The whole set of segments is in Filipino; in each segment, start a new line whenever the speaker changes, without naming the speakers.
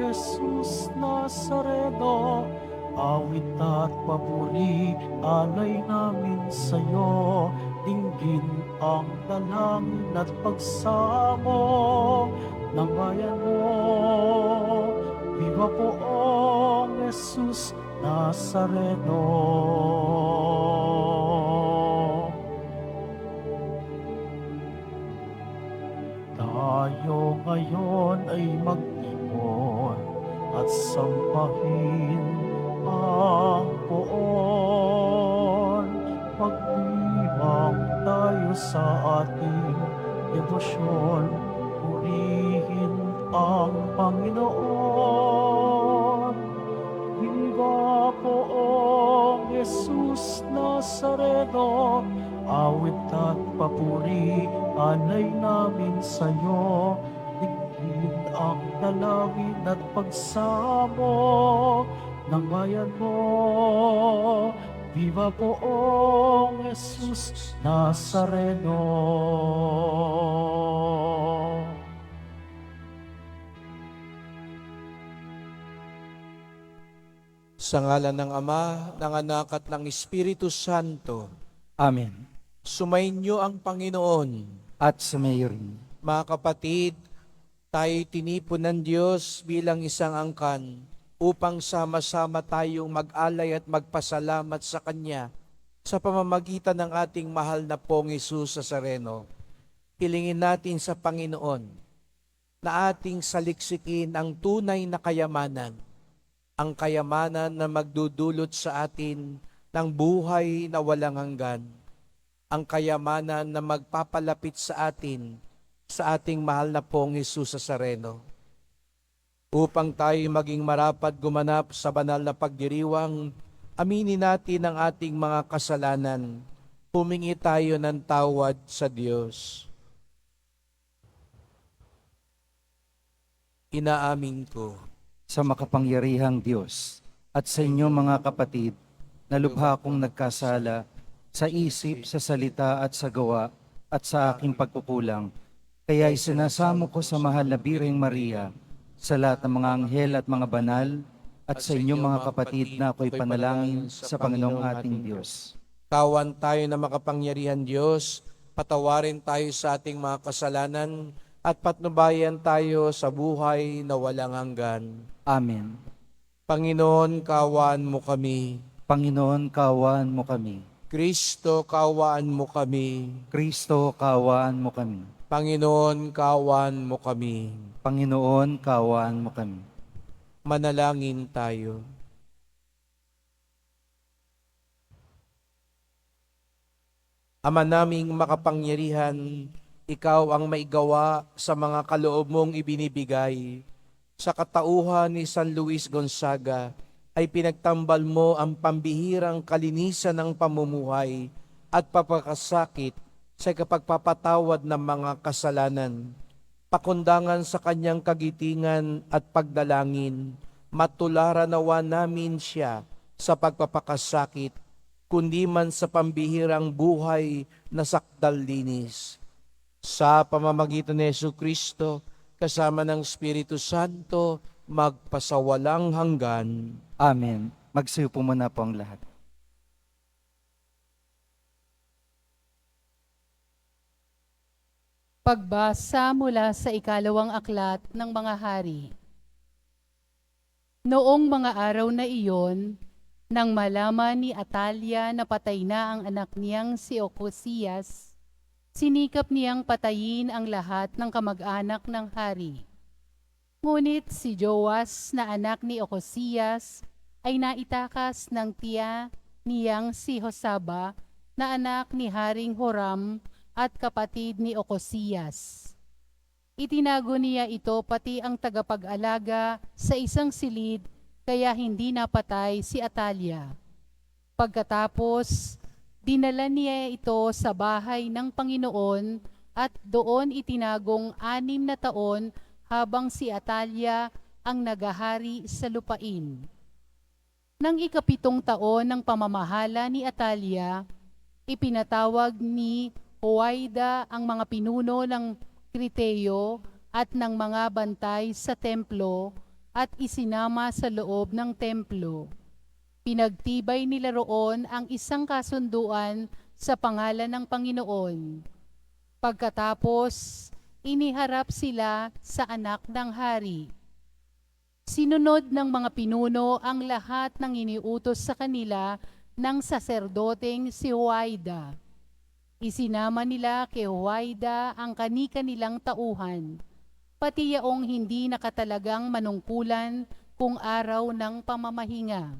Jesus Nazareno, awit at papuri, alay namin sa'yo. Dinggin ang dalangin at pagsamo ng bayan mo. Viva poong Jesus Nazareno. Tayo ngayon ay magtipon at sampahin ang poon. Magdiwang tayo sa ating debosyon, purihin ang Panginoon. Viva poong Jesus Nazareno, awit at papuri, alay namin sa'yo. Digin ang dalangin at pagsamo ng bayan mo. Viva poong Jesus Nazareno.
Sa ngalan ng Ama, ng Anak at ng Espiritu Santo,
Amen.
sumainyo ang Panginoon.
At sumayo rin.
Mga kapatid, tayo'y tinipon ng Diyos bilang isang angkan upang sama-sama tayong mag-alay at magpasalamat sa Kanya sa pamamagitan ng ating mahal na pong Jesus Nazareno. Hilingin natin sa Panginoon na ating saliksikin ang tunay na kayamanan, ang kayamanan na magdudulot sa atin ng buhay na walang hanggan, ang kayamanan na magpapalapit sa atin sa ating mahal na pong Jesus Nazareno. Upang tayo maging marapat gumanap sa banal na pagdiriwang, aminin natin ang ating mga kasalanan, humingi tayo ng tawad sa Diyos. Inaamin ko
Sa makapangyarihang Diyos at sa inyo mga kapatid, na lubha kong nagkasala sa isip, sa salita at sa gawa at sa aking pagkukulang. Kaya isinasamo ko sa mahal na Birheng Maria, sa lahat ng mga anghel at mga banal, at sa inyong mga kapatid na ako'y panalangin sa Panginoong ating Diyos.
kawan tayo na makapangyarihan Diyos, patawarin tayo sa ating mga kasalanan at patnubayan tayo sa buhay na walang hanggan.
Amen.
Panginoon, kaawaan mo kami.
Panginoon, kaawaan mo kami.
Kristo, kaawaan mo kami.
Kristo, kaawaan mo kami.
Panginoon, kaawaan mo kami.
Panginoon, kaawaan mo kami.
Manalangin tayo. Ama naming makapangyarihan, ikaw ang maigawa sa mga kaloob mong ibinibigay. Sa katauhan ni San Luis Gonzaga, ay pinagtambal mo ang pambihirang kalinisan ng pamumuhay at papakasakit sa kapagpapatawad ng mga kasalanan. Pakundangan sa kanyang kagitingan at pagdalangin, matularan nawa namin siya sa pagpapakasakit, kundi man sa pambihirang buhay na sakdalinis. Sa pamamagitan ni Jesucristo, kasama ng Espiritu Santo, magpasawalang hanggan.
Amen. Magsiyo po muna po ang lahat.
Pagbasa mula sa ikalawang aklat ng mga hari. Noong mga araw na iyon, nang malaman ni Atalia na patay na ang anak niyang si Ocosias, sinikap niyang patayin ang lahat ng kamag-anak ng hari. Ngunit si Joas na anak ni Ocosias ay naitakas ng tiya niyang si Josaba na anak ni Haring Horam at kapatid ni Ocosias. Itinago niya ito pati ang tagapag-alaga sa isang silid, kaya hindi napatay si Atalia. Pagkatapos, dinala niya ito sa bahay ng Panginoon at doon itinagong 6 na taon habang si Atalia ang nagahari sa lupain. Nang ika-7 taon ng pamamahala ni Atalia, ipinatawag ni Huwaida ang mga pinuno ng Kriteo at ng mga bantay sa templo at isinama sa loob ng templo. Pinagtibay nila roon ang isang kasunduan sa pangalan ng Panginoon. Pagkatapos, iniharap sila sa anak ng hari. Sinunod ng mga pinuno ang lahat ng iniutos sa kanila ng saserdoteng si Huwaida. Isinama nila kay Huwaida ang kani-kanilang tauhan, pati yaong hindi nakatalagang manungkulan kung araw ng pamamahinga.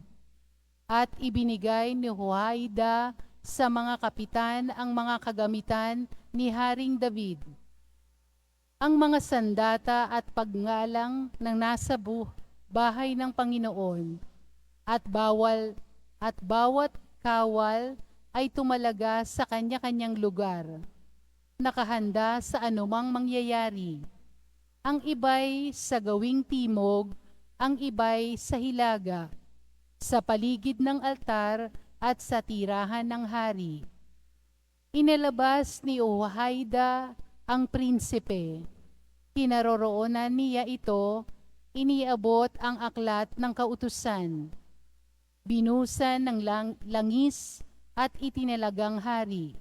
At ibinigay ni Huwaida sa mga kapitan ang mga kagamitan ni Haring David. Ang mga sandata at pagngalang ng nasa bahay ng Panginoon at bawat kawal ay tumalaga sa kanya-kanyang lugar, nakahanda sa anumang mangyayari. Ang iba'y sa gawing timog, ang iba'y sa hilaga, sa paligid ng altar at sa tirahan ng hari. Inilabas ni Huwaida ang prinsipe. Kinaroroonan niya ito, iniabot ang aklat ng kautusan. Binusan ng langis at itinalagang hari.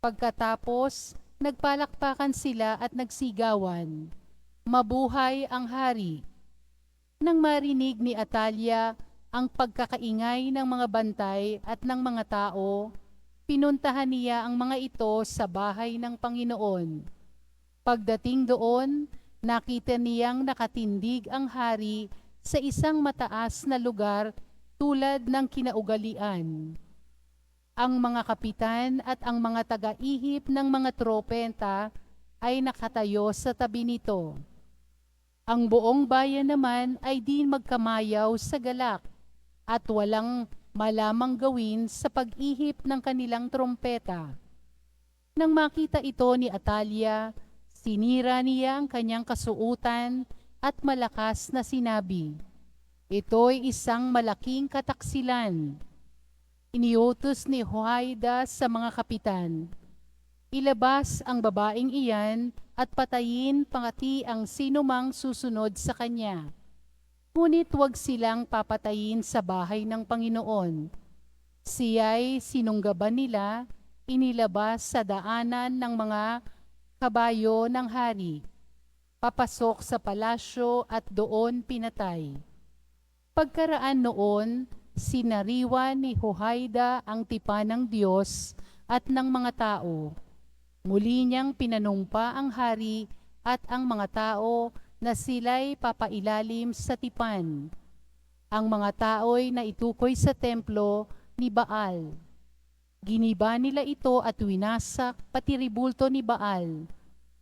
Pagkatapos, nagpalakpakan sila at nagsigawan, "Mabuhay ang hari!" Nang marinig ni Atalia ang pagkakaingay ng mga bantay at ng mga tao, pinuntahan niya ang mga ito sa bahay ng Panginoon. Pagdating doon, nakita niyang nakatindig ang hari sa isang mataas na lugar tulad ng kinaugalian. Ang mga kapitan at ang mga taga-ihip ng mga tropenta ay nakatayo sa tabi nito. Ang buong bayan naman ay di magkamayaw sa galak at walang malamang gawin sa pag-ihip ng kanilang trompeta. Nang makita ito ni Atalia, sinira niya ang kanyang kasuutan at malakas na sinabi, "Ito'y isang malaking kataksilan." Iniutos ni Huwaida sa mga kapitan, "Ilabas ang babaeng iyan at patayin pati ang sinumang susunod sa kanya. Ngunit huwag silang papatayin sa bahay ng Panginoon." Siya'y sinunggaban nila, inilabas sa daanan ng mga kabayo ng hari, papasok sa palasyo at doon pinatay. Pagkaraan noon, sinariwa ni Huwaida ang tipan ng Diyos at ng mga tao. Muli niyang pinanumpa ang hari at ang mga tao na sila'y papailalim sa tipan. Ang mga tao'y naitukoy sa templo ni Baal. Giniba nila ito at winasak pati ribulto ni Baal.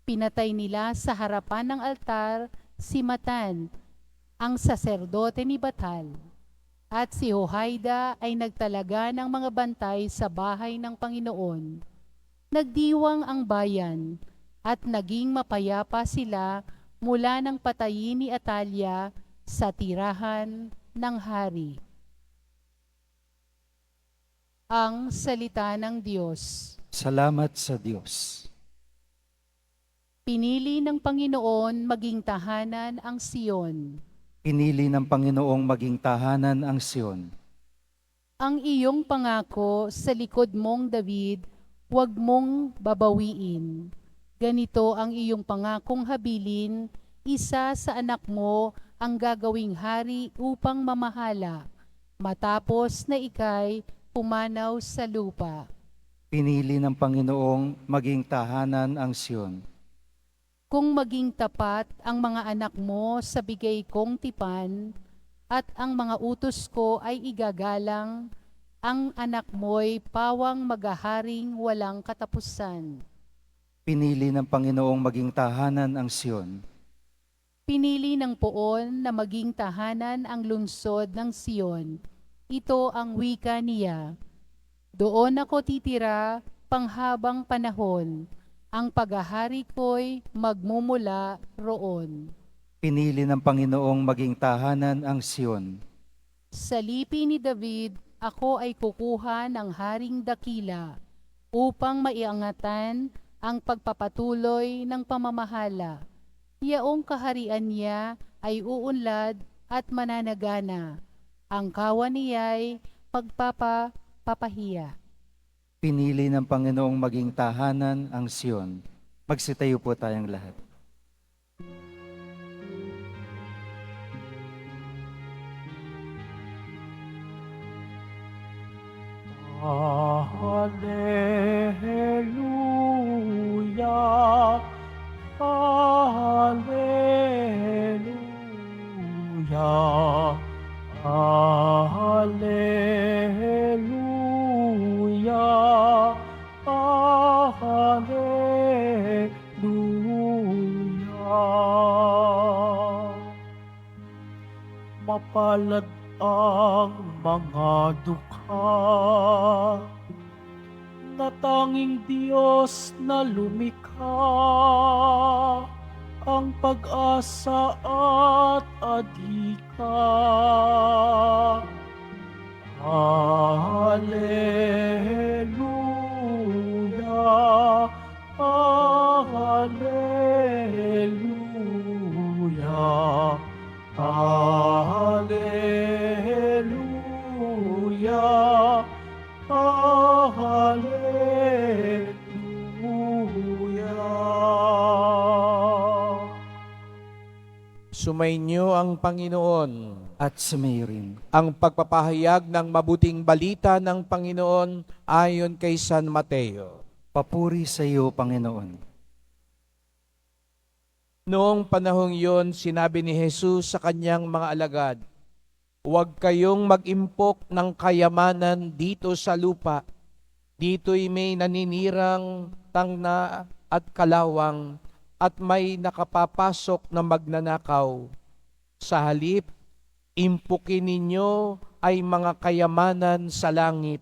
Pinatay nila sa harapan ng altar si Matan, ang saserdote ni Batal. At si Huwaida ay nagtalaga ng mga bantay sa bahay ng Panginoon. Nagdiwang ang bayan at naging mapayapa sila mula ng patayin ni Atalia sa tirahan ng hari. Ang salita ng Diyos.
Salamat sa Diyos.
Pinili ng Panginoon maging tahanan ang Siyon.
Pinili ng Panginoong maging tahanan ang Siyon.
Ang iyong pangako sa likod mong David, huwag mong babawiin. Ganito ang iyong pangakong habilin, isa sa anak mo ang gagawing hari upang mamahala, matapos na ika'y pumanaw sa lupa.
Pinili ng Panginoong maging tahanan ang Siyon.
Kung maging tapat ang mga anak mo sa bigay kong tipan, at ang mga utos ko ay igagalang, ang anak mo'y pawang magaharing walang katapusan.
Pinili ng Panginoong maging tahanan ang Siyon.
Pinili ng Poon na maging tahanan ang lungsod ng Siyon. Ito ang wika niya. Doon ako titira panghabang panahon. Ang paghahari ko'y magmumula roon.
Pinili ng Panginoong maging tahanan ang Siyon.
Sa lipi ni David, ako ay kukuha ng haring dakila upang maiangatan ang pagpapatuloy ng pamamahala. Yaong kaharian niya ay uunlad at mananagana. Ang kawan niya'y pagpapahiya.
Pinili ng Panginoong maging tahanan ang Siyon. Magsitayo po tayong lahat.
Hallelujah, Hallelujah, Hallelujah, Hallelujah. Mapalad ang mga dukha na tanging Diyos na lumikha, ang pag-asa at adhika. Hallelujah, Hallelujah, Hallelujah, Hallelujah.
Sumainyo ang Panginoon.
At sumayo rin.
Ang pagpapahayag ng mabuting balita ng Panginoon ayon kay San Mateo.
Papuri sa iyo, Panginoon.
Noong panahong yon, sinabi ni Jesus sa kanyang mga alagad, "Huwag kayong mag-impok ng kayamanan dito sa lupa. Dito'y may naninirang tangna at kalawang at may nakapapasok na magnanakaw. Sa halip, impukin ninyo ay mga kayamanan sa langit.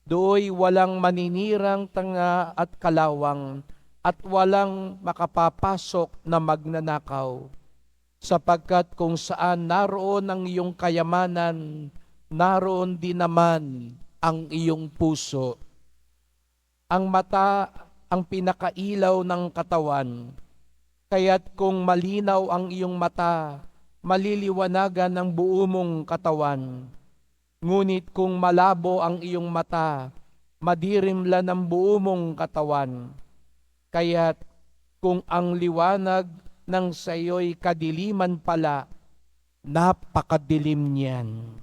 Dooy walang maninirang tanga at kalawang at walang makapapasok na magnanakaw. Sapagkat kung saan naroon ang iyong kayamanan, naroon din naman ang iyong puso." Ang mata ang pinakailaw ng katawan, kaya't kung malinaw ang iyong mata, maliliwanagan ang buo mong katawan. Ngunit kung malabo ang iyong mata, madirimlan ang buo mong katawan. Kaya't kung ang liwanag ng sayo'y kadiliman pala, napakadilim niyan.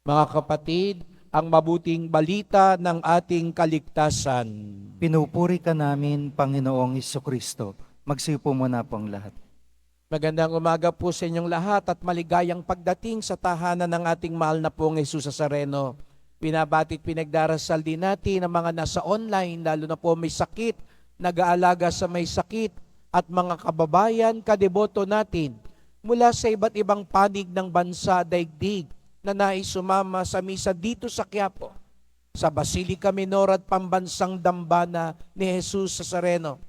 Mga kapatid, ang mabuting balita ng ating kaligtasan.
Pinupuri ka namin, Panginoong Isokristo. Magsipo muna po ang lahat.
Magandang umaga po sa inyong lahat at maligayang pagdating sa tahanan ng ating mahal na pong Jesus Nazareno. Pinabati't pinagdarasal din natin ang mga nasa online, lalo na po may sakit, nag-aalaga sa may sakit, at mga kababayan, kadeboto natin mula sa iba't ibang panig ng bansa, daigdig, na nais sumama sa misa dito sa Quiapo, sa Basilica Minor at Pambansang Dambana ni Jesus Nazareno.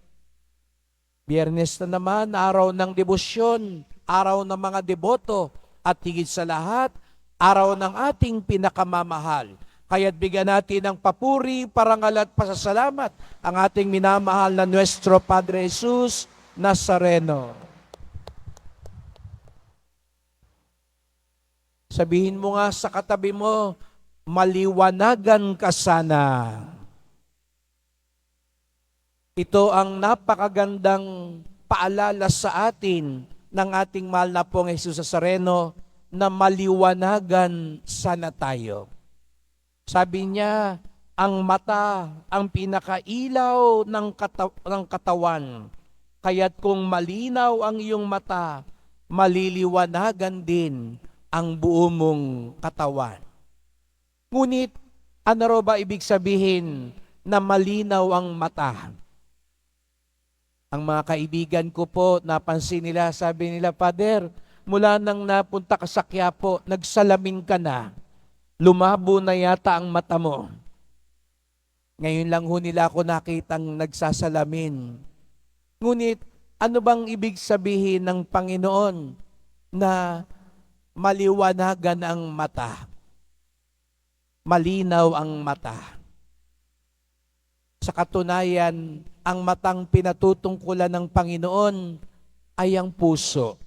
Biyernes na naman, araw ng debosyon, araw ng mga deboto, at higit sa lahat, araw ng ating pinakamamahal. Kaya't bigyan natin ng papuri, parangal at pasasalamat ang ating minamahal na Nuestro Padre Jesus Nazareno. Sabihin mo nga sa katabi mo, maliwanagan ka sana. Ito ang napakagandang paalala sa atin ng ating mahal na pong Jesus Nazareno na maliwanagan sana tayo. Sabi niya, ang mata ang pinakailaw ng katawan. Kaya't kung malinaw ang iyong mata, maliliwanagan din ang buo mong katawan. Ngunit, ano raw ba ibig sabihin na malinaw ang mata? Ang mga kaibigan ko po, napansin nila, sabi nila, "Father, mula nang napunta ka sa Quiapo, nagsalamin ka na. Lumabo na yata ang mata mo." Ngayon lang ho nila ako nakitang nagsasalamin. Ngunit, ano bang ibig sabihin ng Panginoon na maliwanagan ang mata. Malinaw ang mata. Sa katunayan, ang matang pinatutungkulan ng Panginoon ay ang puso.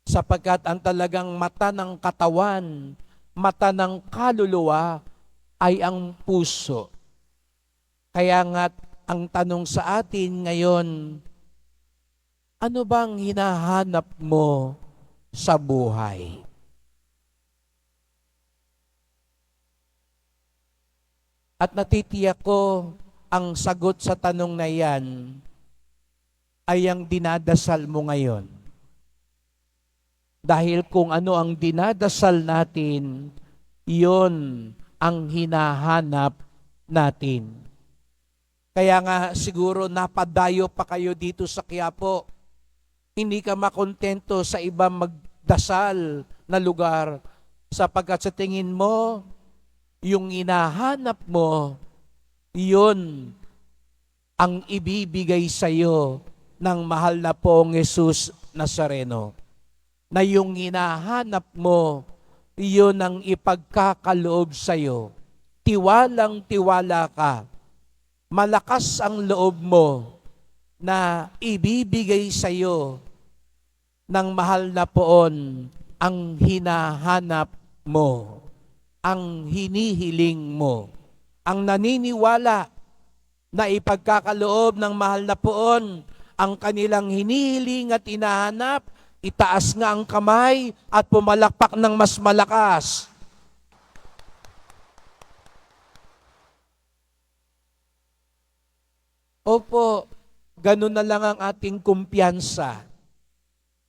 Sapagkat ang talagang mata ng katawan, mata ng kaluluwa ay ang puso. Kaya nga ang tanong sa atin ngayon, ano bang hinahanap mo sa buhay? At natitiyak ko ang sagot sa tanong na yan ay ang dinadasal mo ngayon. Dahil kung ano ang dinadasal natin, iyon ang hinahanap natin. Kaya nga siguro napadayo pa kayo dito sa Quiapo. Hindi ka makontento sa ibang magdasal na lugar sapagkat sa tingin mo, yung hinahanap mo, yun ang ibibigay sa iyo ng mahal na Poong Jesus Nazareno. Na yung hinahanap mo, yun ang ipagkakaloob sa iyo. Tiwalang tiwala ka. Malakas ang loob mo na ibibigay sa iyo ng mahal na Poon ang hinahanap mo, ang hinihiling mo, ang naniniwala na ipagkakaloob ng mahal na Poon ang kanilang hinihiling at hinahanap, itaas nga ang kamay at pumalakpak ng mas malakas. Opo, ganun na lang ang ating kumpiyansa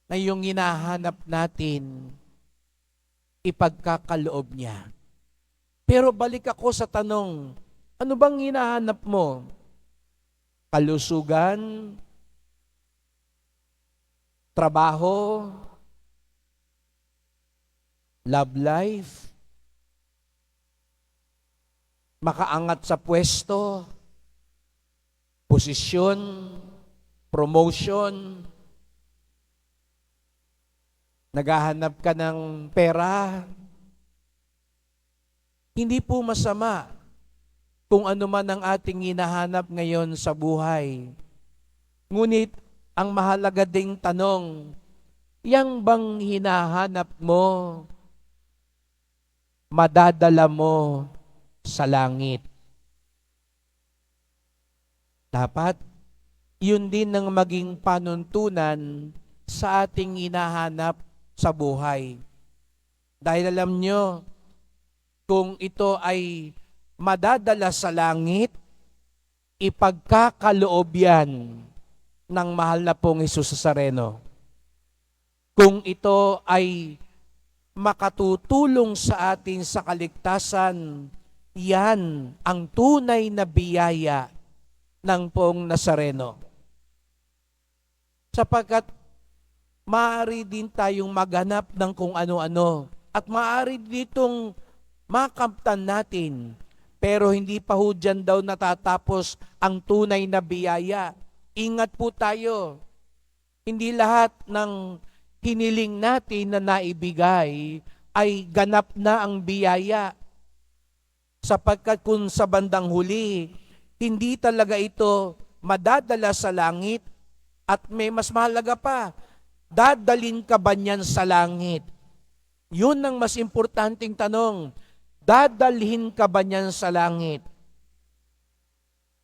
na yung hinahanap natin, ipagkakaloob niya. Pero balik ako sa tanong, ano bang hinahanap mo? Kalusugan? Trabaho? Love life? Makaangat sa pwesto? Posisyon? Promotion? Naghahanap ka ng pera? Hindi po masama kung ano man ang ating hinahanap ngayon sa buhay. Ngunit ang mahalaga ding tanong, yang bang hinahanap mo, madadala mo sa langit? Dapat yun din ang maging panuntunan sa ating hinahanap sa buhay. Dahil alam nyo, kung ito ay madadala sa langit, ipagkakaloob yan ng mahal na Pong Jesus Nazareno. Kung ito ay makatutulong sa atin sa kaligtasan, yan ang tunay na biyaya ng Pong Nazareno. Sapagkat maaari din tayong maghanap ng kung ano-ano at maaari ditong makamtan natin, pero hindi pa ho dyan daw natatapos ang tunay na biyaya. Ingat po tayo. Hindi lahat ng hiniling natin na naibigay ay ganap na ang biyaya. Sapagkat kung sa bandang huli, hindi talaga ito madadala sa langit at may mas mahalaga pa, dadalin ka ba niyan sa langit? Yun ang mas importanteng tanong. Dadalhin ka ba niyan sa langit?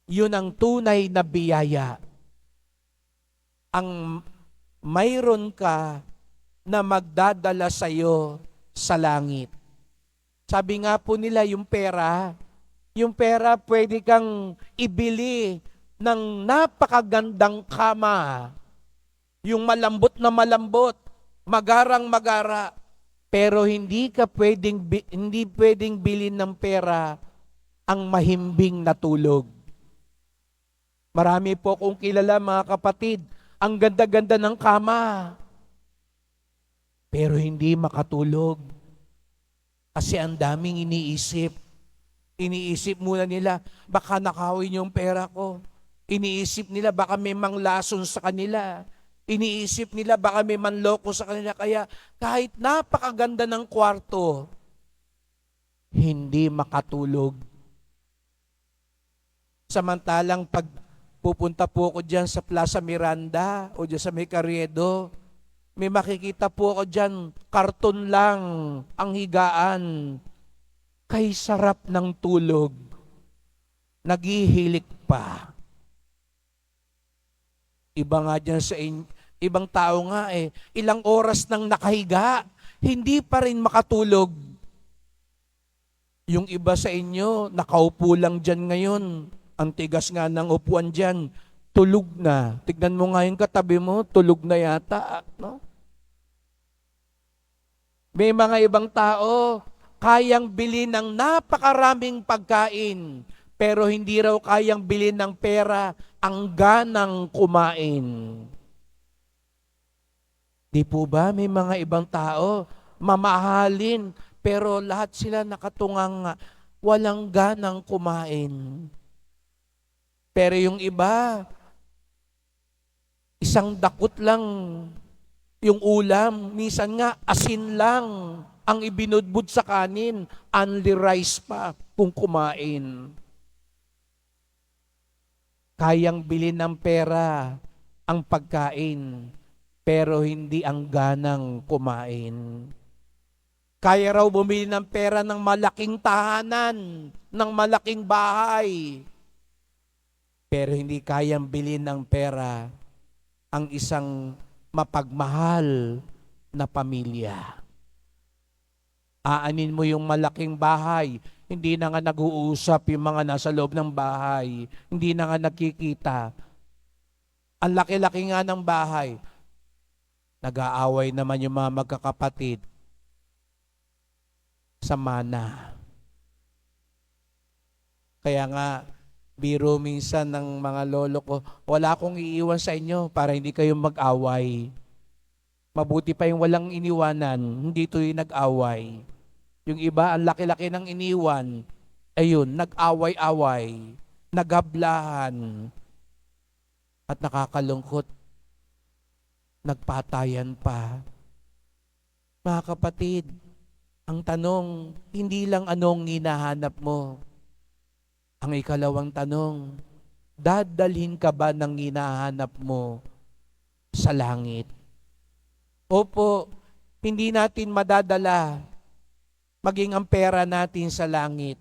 Yun ang tunay na biyaya. Ang mayroon ka na magdadala sa iyo sa langit. Sabi nga po nila yung pera pwede kang ibili ng napakagandang kama. Yung malambot na malambot, magarang magara. Pero hindi pwedeng bilhin ng pera ang mahimbing na tulog. Marami po kong kilala mga kapatid, ang ganda-ganda ng kama. Pero hindi makatulog. Kasi ang daming iniisip. Iniisip muna nila, baka nakawin yung pera ko. Iniisip nila, baka may manglason sa kanila. Iniisip nila baka may manloko sa kanila, kaya kahit napakaganda ng kwarto, hindi makatulog. Samantalang pag pupunta po ako dyan sa Plaza Miranda o dyan sa May Carriedo, may makikita po ako dyan, karton lang ang higaan. Kay sarap ng tulog. Naghihilik pa. Iba nga dyan sa ibang tao nga ilang oras nang nakahiga, hindi pa rin makatulog. Yung iba sa inyo, nakaupo lang dyan ngayon. Ang tigas nga ng upuan dyan, tulog na. Tignan mo nga yung katabi mo, tulog na yata. No? May mga ibang tao, kayang bilhin ng napakaraming pagkain, pero hindi raw kayang bilhin ng pera ang ganang kumain. Di po ba may mga ibang tao, mamahalin, pero lahat sila nakatungang walang ganang kumain. Pero yung iba, isang dakot lang yung ulam, minsan nga asin lang ang ibinudbud sa kanin, only rice pa kung kumain. Kayang bilhin ng pera ang pagkain, pero hindi ang ganang kumain. Kaya raw bumili ng pera ng malaking tahanan, ng malaking bahay, pero hindi kayang bilhin ng pera ang isang mapagmahal na pamilya. Aanin mo yung malaking bahay, hindi na nga nag-uusap yung mga nasa loob ng bahay, hindi na nga nakikita. Ang laki-laki nga ng bahay, nag-aaway naman yung mga magkakapatid sa mana. Kaya nga, biro minsan ng mga lolo ko, wala akong iiwan sa inyo para hindi kayo mag-away. Mabuti pa yung walang iniwanan, hindi ito yung nag-away. Yung iba, ang laki-laki ng iniwan, ayun, nag-away-away, nagablahan, at nakakalungkot, nagpatayan pa. Mga kapatid, ang tanong, hindi lang anong hinahanap mo. Ang ikalawang tanong, dadalhin ka ba ng hinahanap mo sa langit? Opo, hindi natin madadala maging ang pera natin sa langit.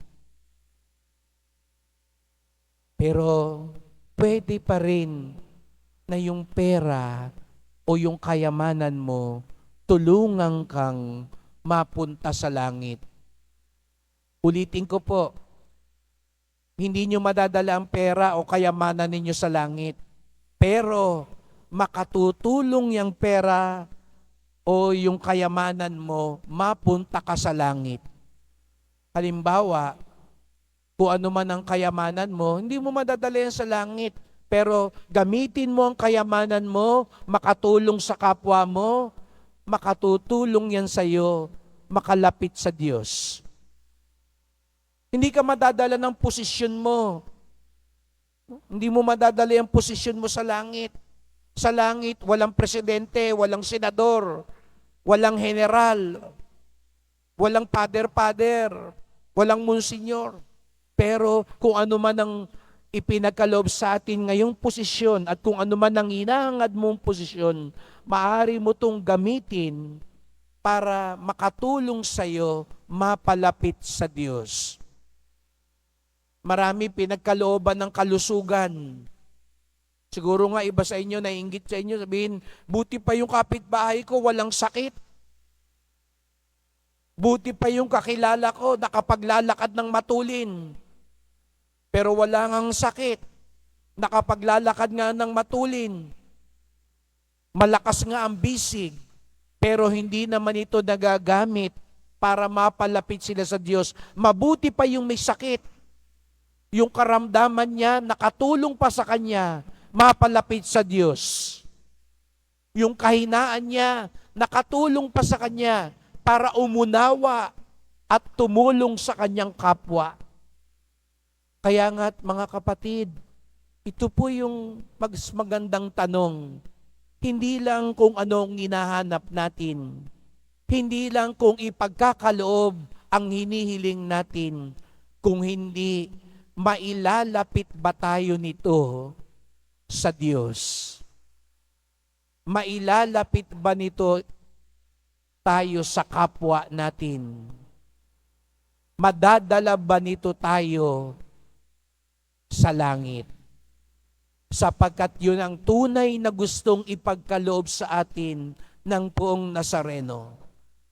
Pero pwede pa rin na yung pera o yung kayamanan mo tulungan kang mapunta sa langit. Ulitin ko po, hindi nyo madadala ang pera o kayamanan ninyo sa langit. Pero makatutulong yung pera o yung kayamanan mo, mapunta ka sa langit. Halimbawa, kung ano man ang kayamanan mo, hindi mo madadala yan sa langit. Pero gamitin mo ang kayamanan mo, makatulong sa kapwa mo, makatutulong yan sa iyo, makalapit sa Diyos. Hindi ka madadala ng posisyon mo. Hindi mo madadala ang posisyon mo sa langit. Sa langit, walang presidente, walang senador, walang general, walang father-father, walang monsenyor. Pero kung ano man ang ipinagkaloob sa atin ngayong posisyon at kung ano man ang hinahangad mong posisyon, maaari mo itong gamitin para makatulong sa iyo mapalapit sa Diyos. Marami pinagkalooban ng kalusugan. Siguro nga iba sa inyo, naiinggit sa inyo, sabihin, buti pa yung kapitbahay ko, walang sakit. Buti pa yung kakilala ko, nakapaglalakad ng matulin. Pero wala ngang sakit. Nakapaglalakad nga ng matulin. Malakas nga ang bisig, pero hindi naman ito nagagamit para mapalapit sila sa Diyos. Mabuti pa yung may sakit. Yung karamdaman niya, nakatulong pa sa kanya, mapalapit sa Diyos. Yung kahinaan niya, nakatulong pa sa kanya para umunawa at tumulong sa kanyang kapwa. Kaya nga mga kapatid, ito po yung magandang tanong. Hindi lang kung anong hinahanap natin. Hindi lang kung ipagkakaloob ang hinihiling natin. Kung hindi, mailalapit ba tayo nito sa Diyos? Mailalapit ba nito tayo sa kapwa natin? Madadala ba nito tayo sa langit? Sapagkat yun ang tunay na gustong ipagkaloob sa atin ng Poong Nazareno.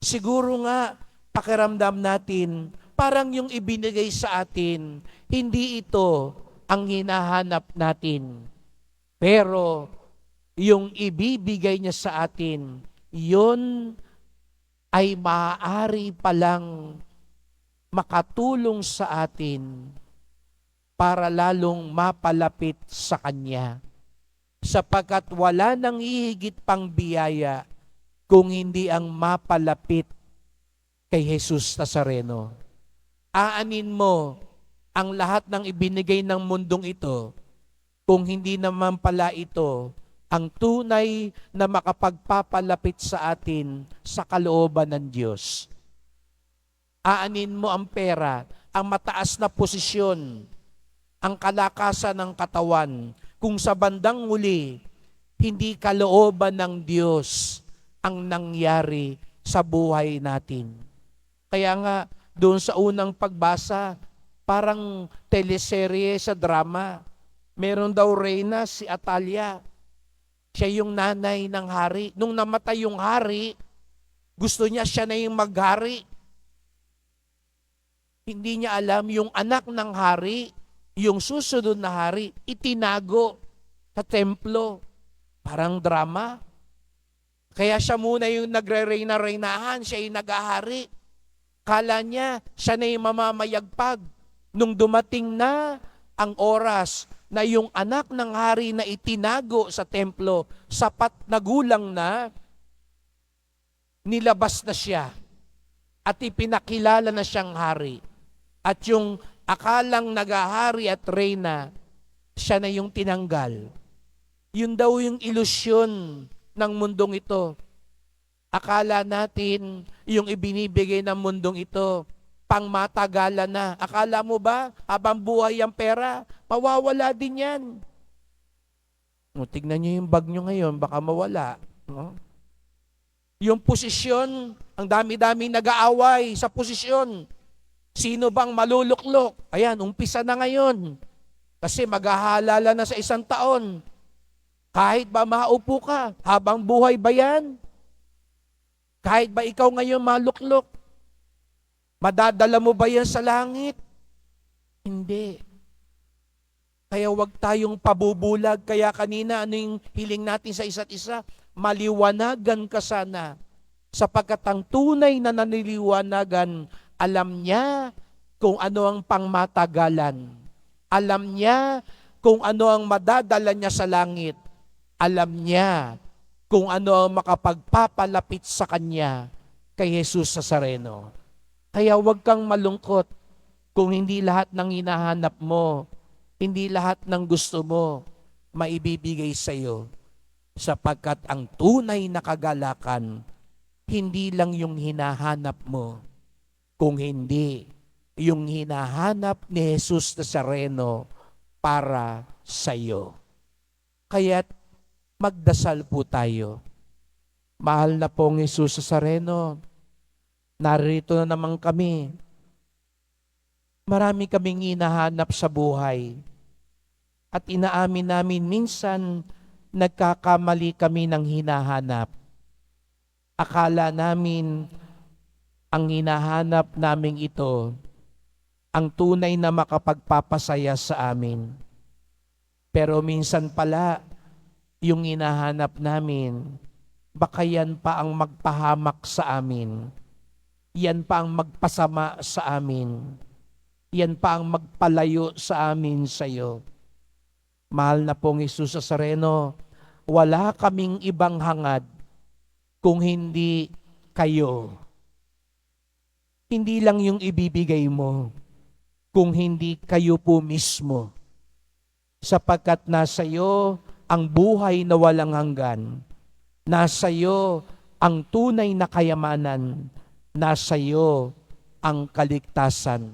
Siguro nga, pakiramdam natin, parang yung ibinigay sa atin, hindi ito ang hinahanap natin. Pero, yung ibibigay niya sa atin, yun ay maaari palang makatulong sa atin para lalong mapalapit sa Kanya. Sapagkat wala nang hihigit pang biyaya kung hindi ang mapalapit kay Jesus Nazareno. Aanin mo ang lahat ng ibinigay ng mundong ito kung hindi naman pala ito ang tunay na makapagpapalapit sa atin sa kalooban ng Diyos. Aanin mo ang pera, ang mataas na posisyon, ang kalakasan ng katawan, kung sa bandang huli, hindi kalooban ng Diyos ang nangyari sa buhay natin. Kaya nga, doon sa unang pagbasa, parang teleserye sa drama. Meron daw reyna si Atalia. Siya yung nanay ng hari. Nung namatay yung hari, gusto niya siya na yung maghari. Hindi niya alam yung anak ng hari, yung susunod na hari, itinago sa templo. Parang drama. Kaya siya muna yung nagre-reyna-reynahan, siya yung nag-ahari. Kala niya, siya na yung mamamayagpag. Nung dumating na ang oras na yung anak ng hari na itinago sa templo, sapat na gulang na, nilabas na siya at ipinakilala na siyang hari. At yung akalang nagahari at reyna, siya na yung tinanggal. Yun daw yung ilusyon ng mundong ito. Akala natin yung ibinibigay ng mundong ito, pang matagalan na. Akala mo ba, habang buhay ang pera, mawawala din yan. Tignan nyo yung bag nyo ngayon, baka mawala. No? Yung posisyon, ang dami-dami nag-aaway sa posisyon. Sino bang maluluklok? Ayan, umpisa na ngayon. Kasi maghahalala na sa 1 taon. Kahit ba maupo ka, habang buhay ba yan? Kahit ba ikaw ngayon maluklok? Madadala mo ba yan sa langit? Hindi. Kaya wag tayong pabubulag. Kaya kanina, ano yung hiling natin sa isa't isa? Maliwanagan ka sana. Sapagkat ang tunay na naniliwanagan, alam niya kung ano ang pangmatagalan. Alam niya kung ano ang madadala niya sa langit. Alam niya kung ano ang makapagpapalapit sa Kanya kay Jesus Nazareno. Kaya huwag kang malungkot kung hindi lahat ng hinahanap mo, hindi lahat ng gusto mo, maibibigay sa iyo. Sapagkat ang tunay na kagalakan, hindi lang yung hinahanap mo, kung hindi yung hinahanap ni Jesus Nazareno para sa iyo. Kaya't magdasal po tayo. Mahal na pong Jesus Nazareno, narito na naman kami. Marami kaming hinahanap sa buhay. At inaamin namin minsan nagkakamali kami ng hinahanap. Akala namin ang hinahanap naming ito ang tunay na makapagpapasaya sa amin. Pero minsan pala, yung hinahanap namin, baka yan pa ang magpahamak sa amin. Yan pa ang magpasama sa amin. Yan pa ang magpalayo sa amin sa iyo. Mahal na pong Jesus Nazareno, wala kaming ibang hangad kung hindi kayo. Hindi lang yung ibibigay mo, kung hindi kayo po mismo. Sapagkat nasa iyo ang buhay na walang hanggan. Nasa iyo ang tunay na kayamanan. Nasa iyo ang kaligtasan.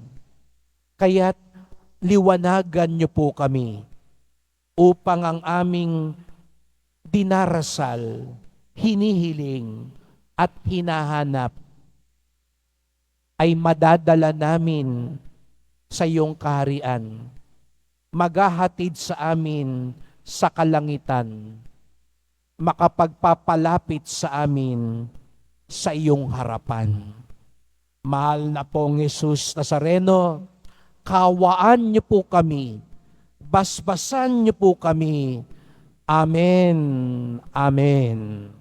Kaya't liwanagan niyo po kami upang ang aming dinarasal, hinihiling at hinahanap ay madadala namin sa iyong kaharian, maghahatid sa amin sa kalangitan, makapagpapalapit sa amin sa iyong harapan. Mahal na pong Jesus Nazareno, kawaan niyo po kami, basbasan niyo po kami. Amen. Amen.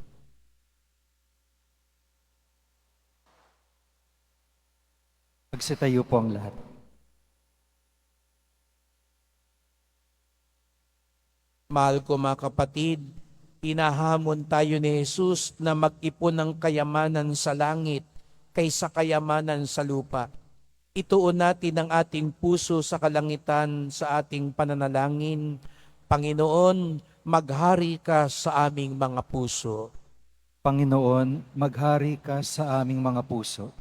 Magsitayo po ang lahat.
Mahal ko mga kapatid, inahamon tayo ni Jesus na mag-ipon ng kayamanan sa langit kaysa kayamanan sa lupa. Ituon natin ang ating puso sa kalangitan sa ating pananalangin. Panginoon, maghari ka sa aming mga puso.
Panginoon, maghari ka sa aming mga puso.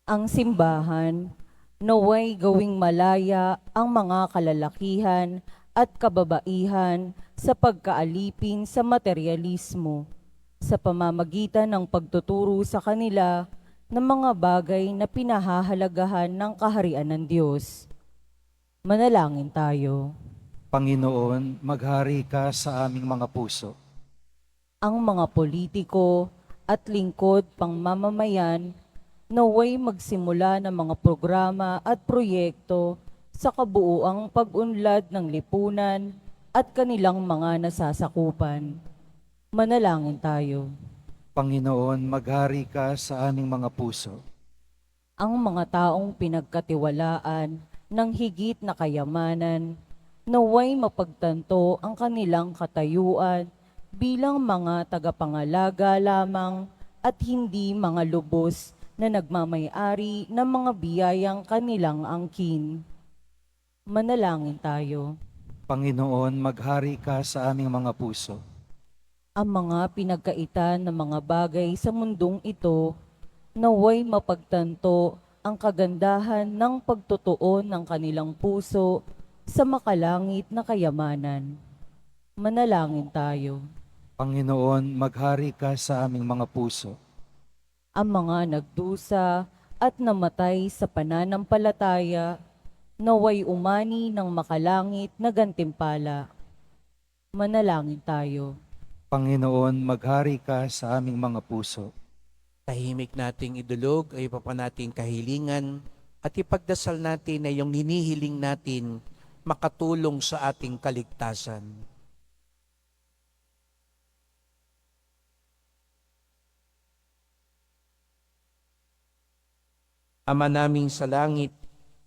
Ang simbahan, naway gawing malaya ang mga kalalakihan at kababaihan sa pagkaalipin sa materialismo, sa pamamagitan ng pagtuturo sa kanila ng mga bagay na pinahahalagahan ng kaharian ng Diyos. Manalangin tayo.
Panginoon, maghari ka sa aming mga puso.
Ang mga politiko at lingkod pang mamamayan naway magsimula ng mga programa at proyekto sa kabuuang pag-unlad ng lipunan at kanilang mga nasasakupan. Manalangin tayo.
Panginoon, maghari ka sa aming mga puso.
Ang mga taong pinagkatiwalaan ng higit na kayamanan, naway mapagtanto ang kanilang katayuan bilang mga tagapangalaga lamang at hindi mga lubos na nagmamay-ari ng mga biyayang kanilang angkin. Manalangin tayo.
Panginoon, maghari ka sa aming mga puso.
Ang mga pinagkaitan ng mga bagay sa mundong ito, naway mapagtanto ang kagandahan ng pagtutuon ng kanilang puso sa makalangit na kayamanan. Manalangin tayo.
Panginoon, maghari ka sa aming mga puso.
Ang mga nagdusa at namatay sa pananampalataya, naway umani ng makalangit na gantimpala. Manalangin tayo.
Panginoon, maghari ka sa aming mga puso.
Tahimik nating idulog ay papa nating kahilingan at ipagdasal natin na yung hinihiling natin makatulong sa ating kaligtasan. Ama naming sa langit,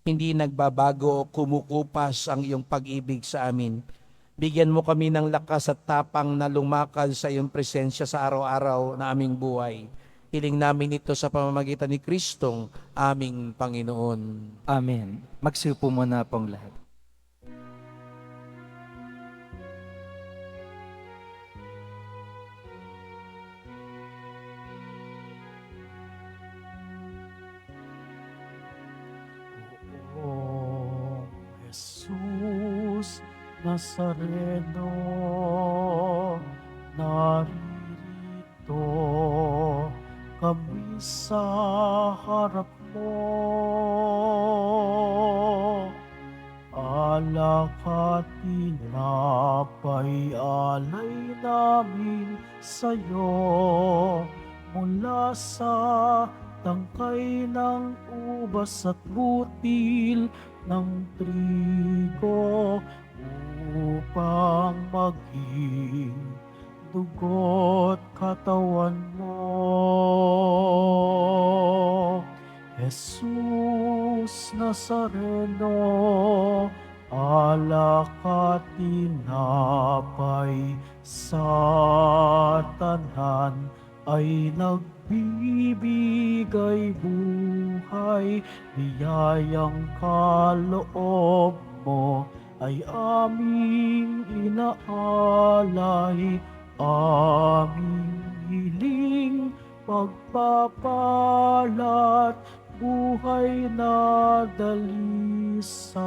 hindi nagbabago o kumukupas ang iyong pag-ibig sa amin. Bigyan mo kami ng lakas at tapang na lumakad sa iyong presensya sa araw-araw na aming buhay. Hiling namin ito sa pamamagitan ni Kristong aming Panginoon.
Amen. Magsiupo muna pong lahat.
O Jesus Nazareno, naririto kami sa harap mo. Alak at tinapay alay namin sa'yo mula sa tangkay ng ubas at butil ng trigo upang maging dugo't katawan mo. Jesus Nazareno, alak at tinapay sa tanan ay nagbibigay buhay, biyayang kaloob mo ay aming inaalay aming hiling pagpapalat, buhay na dalisay.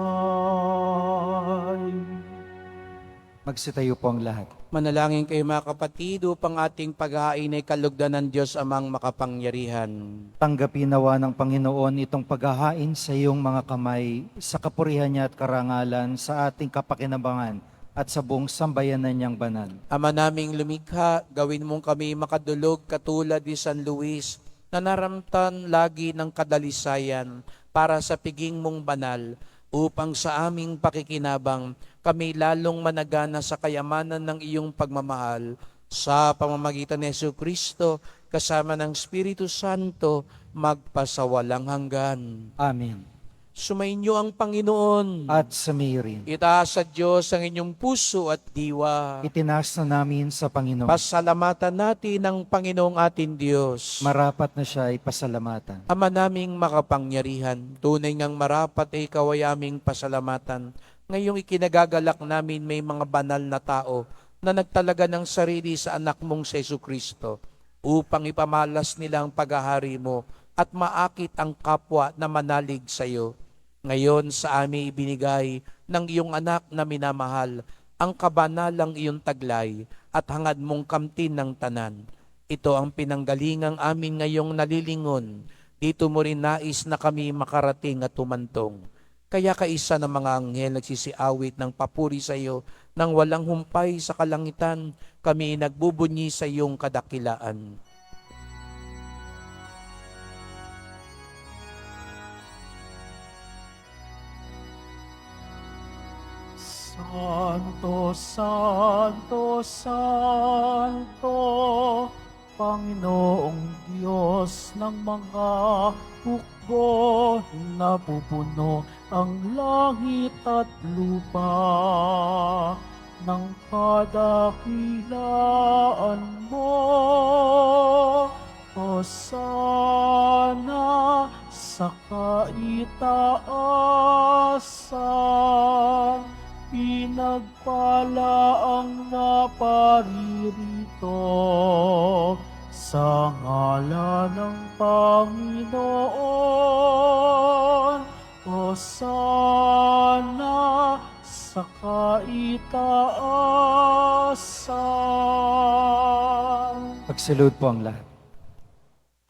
Magsitayo po ang lahat.
Manalangin kayo mga kapatid upang ating paghahain ay kalugdan ng Diyos amang makapangyarihan.
Tanggapin nawa ng Panginoon itong paghahain sa iyong mga kamay, sa kapurihan niya at karangalan, sa ating kapakinabangan at sa buong sambayanan niyang banal.
Ama naming lumikha, gawin mong kami makadulog katulad ni San Luis, na naramtan lagi ng kadalisayan para sa piging mong banal, upang sa aming pakikinabang kami lalong managana sa kayamanan ng iyong pagmamahal sa pamamagitan ni Jesucristo kasama ng Espiritu Santo magpasawalang hanggan.
Amen.
Sumainyo ang Panginoon.
At sumirin.
Itaas sa Diyos ang inyong puso at diwa.
Itinaas na namin sa Panginoon.
Pasalamatan natin ang Panginoong ating Diyos.
Marapat na siya ay pasalamatan.
Ama naming makapangyarihan, tunay ngang marapat ay ikaw ay aming pasalamatan. Ngayong ikinagagalak namin may mga banal na tao na nagtalaga ng sarili sa anak mong si Jesucristo upang ipamalas nila ang paghahari mo at maakit ang kapwa na manalig sa iyo. Ngayon sa amin ibinigay ng iyong anak na minamahal ang kabanalang iyong taglay at hangad mong kamtin ng tanan. Ito ang pinanggalingang amin ngayong nalilingon. Dito mo rin nais na kami makarating at tumantong. Kaya kaisa ng mga anghel nagsisiawit ng papuri sa iyo nang walang humpay sa kalangitan, kami nagbubunyi sa iyong kadakilaan.
Santo, Santo, Santo, Panginoong Diyos ng mga hukbo, napupuno ang langit at lupa ng kadakilaan mo. Hosana sa kaitaasan, pinagpala ang naparirito sa ngalan ng Panginoon. Hosana sa kaitaasan.
Pagsalud po ang lahat.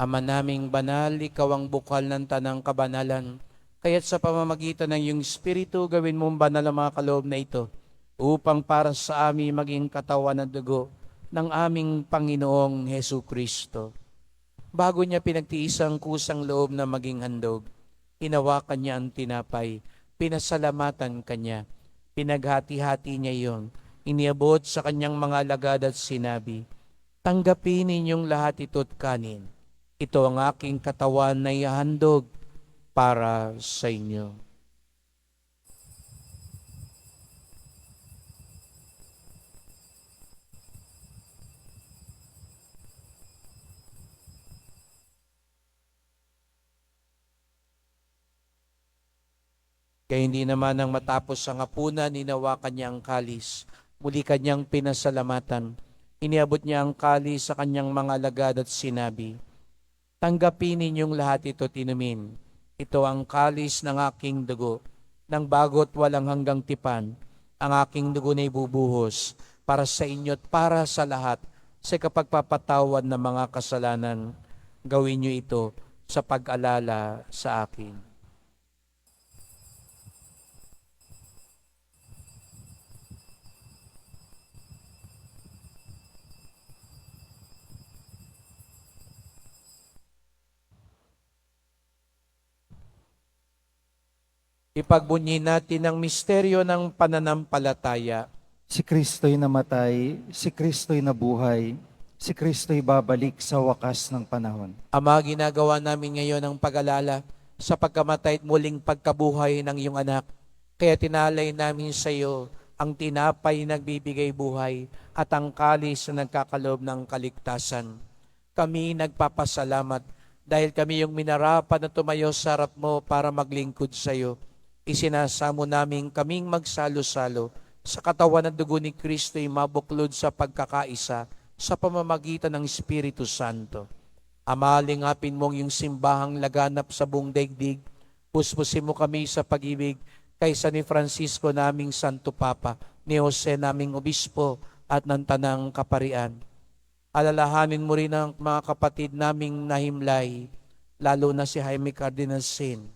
Ama naming banal, ikaw ang bukal ng tanang kabanalan. Kaya't sa pamamagitan ng iyong Espiritu, gawin mong banal ang mga kaloob na ito, upang para sa amin maging katawan at dugo ng aming Panginoong Hesu Kristo. Bago niya pinagtiis ang kusang loob na maging handog, hinawakan niya ang tinapay, pinasalamatan kanya, pinaghati-hati niya iyon, iniabot sa kanyang mga alagad at sinabi, "Tanggapin ninyong lahat ito't kanin. Ito ang aking katawan na ihahandog para sa inyo." Kaya hindi naman nang matapos ang hapunan, hinawakan niya ang kalis. Muli kanyang pinasalamatan. Iniabot niya ang kalis sa kanyang mga alagad at sinabi, "Tanggapin ninyong lahat ito't inumin. Ito ang kalis ng aking dugo, ng bago't walang hanggang tipan. Ang aking dugo na ibubuhos para sa inyo at para sa lahat sa kapagpapatawad ng mga kasalanan. Gawin niyo ito sa pag-alala sa akin." Ipagbunyi natin ang misteryo ng pananampalataya.
Si Kristo'y namatay, si Kristo'y nabuhay, si Kristo'y babalik sa wakas ng panahon.
Ama, ginagawa namin ngayon ang pag-alala sa pagkamatay at muling pagkabuhay ng iyong anak. Kaya tinalay namin sa iyo ang tinapay nagbibigay buhay at ang kalis na nagkakaloob ng kaligtasan. Kami nagpapasalamat dahil kami yung minarapat na tumayo sa harap mo para maglingkod sa iyo. Isinasamo namin kaming magsalo-salo sa katawan at dugo ni Kristo ay mabuklod sa pagkakaisa sa pamamagitan ng Espiritu Santo. Ama, lingapin mong yung simbahang laganap sa buong daigdig. Puspusin mo kami sa pag-ibig kaysa ni Francisco naming Santo Papa, ni Jose naming Obispo at ng Tanang Kaparian. Alalahanin mo rin ang mga kapatid naming nahimlay, lalo na si Jaime Cardinal Sin,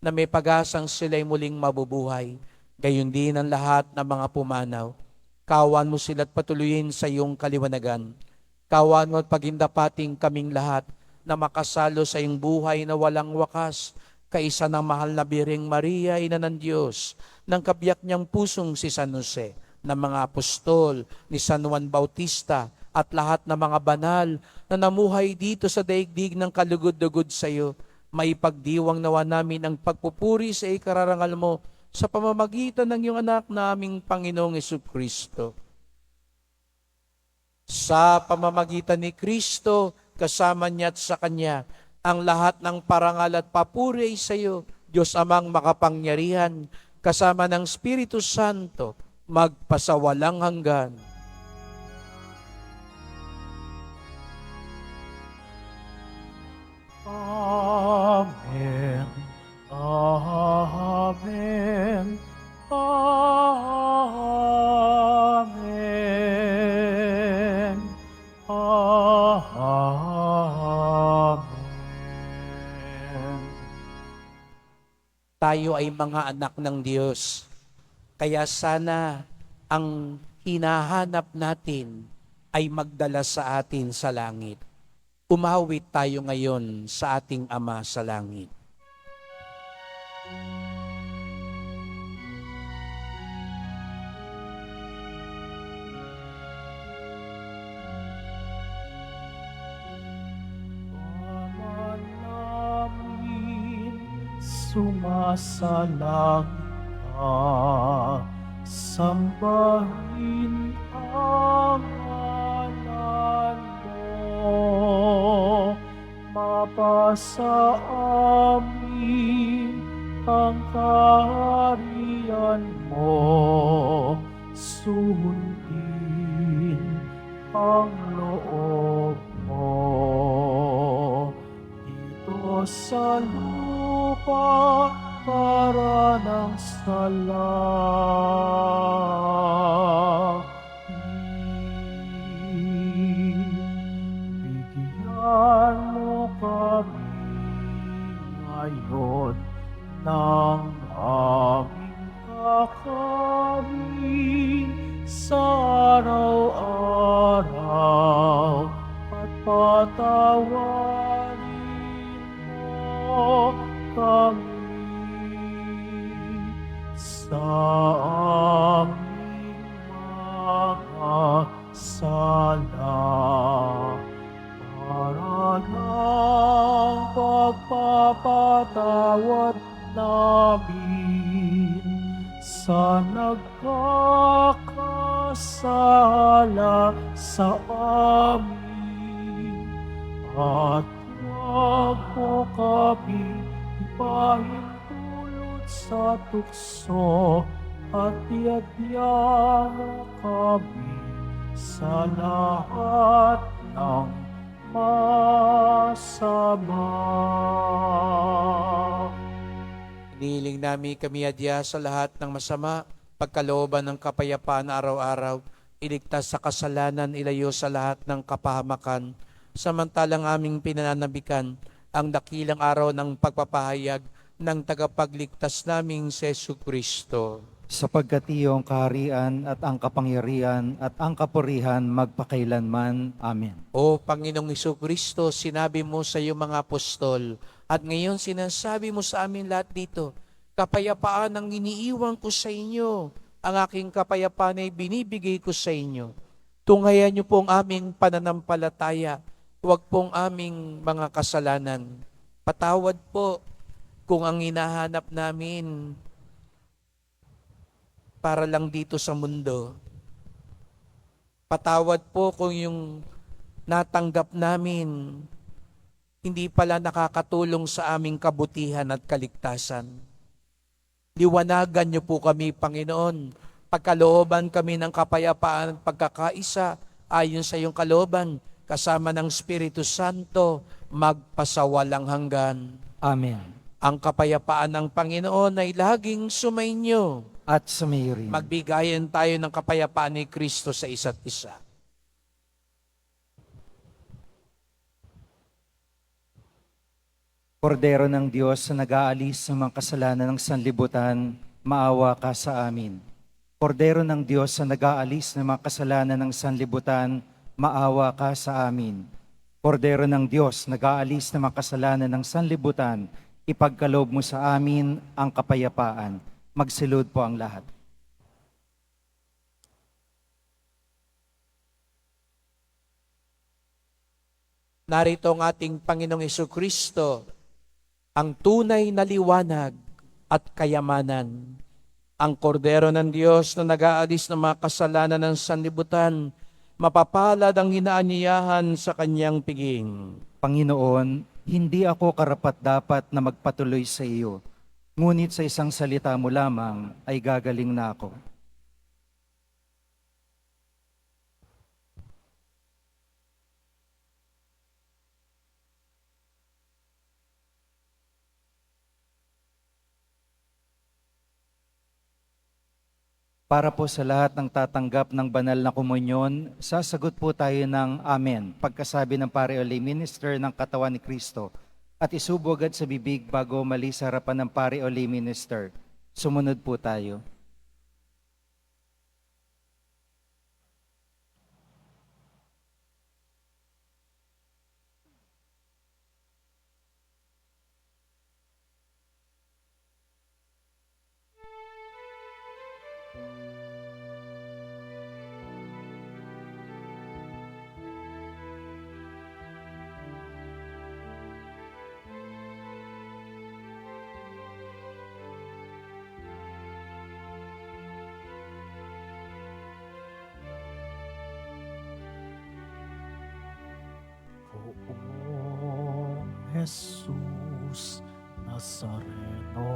na may pag-asang sila'y muling mabubuhay. Gayon din ang lahat ng mga pumanaw. Kawan mo sila't patuloyin sa iyong kaliwanagan. Kawan mo at pagindapating kaming lahat na makasalo sa iyong buhay na walang wakas, kaisa ng mahal na Birheng Maria, Ina ng Diyos, ng kabiyak niyang pusong si San Jose, ng mga apostol, ni San Juan Bautista, at lahat ng mga banal na namuhay dito sa daigdig ng kalugod-dugod sa iyo. Maipagdiwang nawa namin ang pagpupuri sa ikararangal mo sa pamamagitan ng iyong anak naming Panginoong Jesucristo. Sa pamamagitan ni Kristo, kasama niya at sa Kanya, ang lahat ng parangal at papuri ay sa iyo, Diyos Amang makapangyarihan, kasama ng Espiritu Santo, magpasawalang hanggan.
Amen. Amen. Amen. Amen.
Tayo ay mga anak ng Diyos. Kaya sana ang hinahanap natin ay magdala sa atin sa langit. Umawit tayo ngayon sa ating Ama sa langit.
Ama namin, sumasalang ka, sambahin ang ngalan mo, mapasa amin ang kaharian mo, sundin ang loob mo dito sa lupa para ng sa langit. Bigyan mo kami ngayon ng aming kakanin sa araw-araw at patawarin mo kami sa aming mga sala para ng pagpapatawad namin sa nagkakasala sa amin, at huwag mo kami ipahintulot sa tukso, at iadya mo kami sa lahat ng masama.
Hinihiling namin kami adya sa lahat ng masama, pagkalooban ng kapayapaan araw-araw, iligtas sa kasalanan, ilayo sa lahat ng kapahamakan, samantalang aming pinananabikan ang dakilang araw ng pagpapahayag ng tagapagligtas naming si Jesucristo.
Sapagkat iyong kaharian at ang kapangyarihan at ang kapurihan magpakailanman. Amen.
O Panginoong Jesucristo, sinabi mo sa iyong mga apostol, at ngayon sinasabi mo sa amin lahat dito, kapayapaan ang iniiwan ko sa inyo, ang aking kapayapaan ay binibigay ko sa inyo. Tunghayan niyo po ang aming pananampalataya, huwag pong aming mga kasalanan. Patawad po kung ang hinahanap namin para lang dito sa mundo. Patawad po kung yung natanggap namin hindi pala nakakatulong sa aming kabutihan at kaligtasan. Liwanagan niyo po kami, Panginoon. Pagkalooban kami ng kapayapaan at pagkakaisa ayon sa iyong kalooban, kasama ng Espiritu Santo, magpasawalang hanggan.
Amen.
Ang kapayapaan ng Panginoon ay laging sumainyo.
At sumayo rin.
Magbigayan tayo ng kapayapaan ni Kristo sa isa't isa.
Kordero ng Diyos na nag-aalis ng mga kasalanan ng sanlibutan, maawa ka sa amin. Kordero ng Diyos na nag-aalis ng mga kasalanan ng sanlibutan, maawa ka sa amin. Kordero ng Diyos, nag-aalis ng mga kasalanan ng sanlibutan, ipagkaloob mo sa amin ang kapayapaan. Magsilod po ang lahat.
Narito ang ating Panginoong Hesukristo, ang tunay na liwanag at kayamanan. Ang kordero ng Diyos na nag-aalis ng mga kasalanan ng sanlibutan, mapapalad ang hinaanyayahan sa kanyang piging.
Panginoon, hindi ako karapat-dapat na magpatuloy sa iyo, ngunit sa isang salita mo lamang ay gagaling na ako. Para po sa lahat ng tatanggap ng banal na komunyon, sasagot po tayo ng Amen, pagkasabi ng pare o lay minister ng katawan ni Kristo, at isubo agad sa bibig bago mali sa harapan ng pare o lay minister. Sumunod po tayo.
Poong Jesus Nazareno,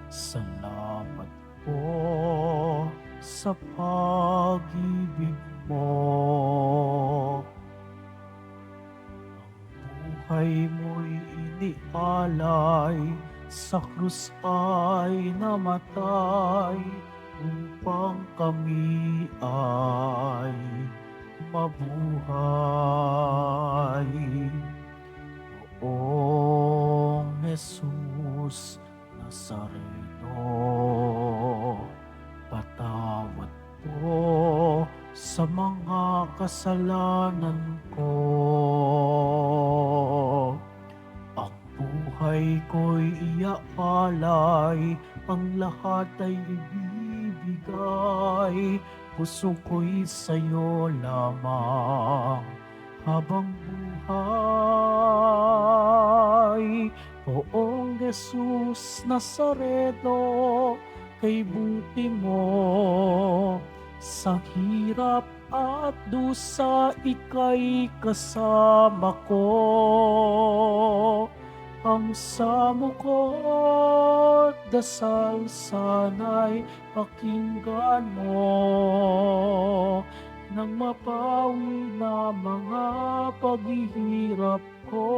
salamat po sa pag-ibig mo. Ang buhay mo'y inialay, sa krus ay namatay, upang kami ay mabuhay. Poong Jesus Nazareno, patawad po sa mga kasalanan ko. Ang buhay ko'y iaalay, ang lahat ay ibibigay, puso ko'y sa'yo lamang habang buhay. Poong Jesus Nazareno, kay buti mo sa hirap at dusa, ika'y kasama ko. Ang samo ko't dasal sana'y pakinggan mo, nang mapawi na mga paghihirap ko.